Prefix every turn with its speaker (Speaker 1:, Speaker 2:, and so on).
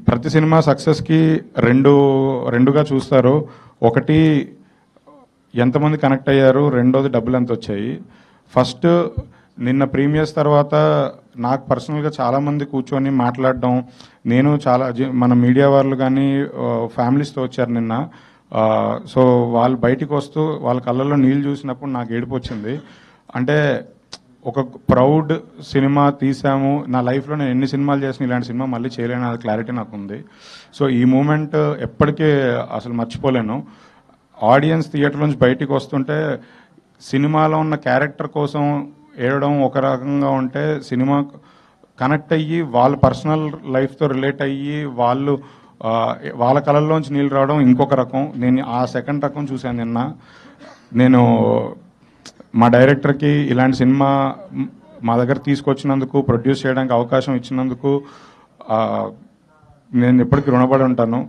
Speaker 1: ప్రతి సినిమా సక్సెస్కి రెండుగా చూస్తారు. ఒకటి ఎంతమంది కనెక్ట్ అయ్యారు, రెండోది డబ్బులు ఎంత వచ్చాయి. ఫస్ట్ నిన్న ప్రీమియర్స్ తర్వాత నాకు పర్సనల్గా చాలామంది కూర్చొని మాట్లాడడం, నేను చాలా మన మీడియా వాళ్ళు కానీ ఫ్యామిలీస్తో వచ్చారు నిన్న. సో వాళ్ళు బయటికి వస్తూ వాళ్ళ కళ్ళల్లో నీళ్ళు చూసినప్పుడు నాకు ఏడుపు వచ్చింది. అంటే ఒక ప్రౌడ్ సినిమా తీసాము, నా లైఫ్లో నేను ఎన్ని సినిమాలు చేసిన ఇలాంటి సినిమా మళ్ళీ చేయలేను అనే క్లారిటీ నాకు ఉంది. సో ఈ మూమెంట్ ఎప్పటికీ అసలు మర్చిపోలేను. ఆడియన్స్ థియేటర్ నుంచి బయటికి వస్తుంటే సినిమాలో ఉన్న క్యారెక్టర్ కోసం ఏడవడం ఒక రకంగా ఉంటే, సినిమా కనెక్ట్ అయ్యి వాళ్ళ పర్సనల్ లైఫ్తో రిలేట్ అయ్యి వాళ్ళ కళల్లోంచి నీళ్ళు రావడం ఇంకొక రకం. నేను ఆ సెకండ్ రకం చూశాను నిన్న. నేను మా డైరెక్టర్కి ఇలాంటి సినిమా మా దగ్గర తీసుకొచ్చినందుకు, ప్రొడ్యూస్ చేయడానికి అవకాశం ఇచ్చినందుకు నేను ఎప్పటికీ రుణపడి ఉంటాను.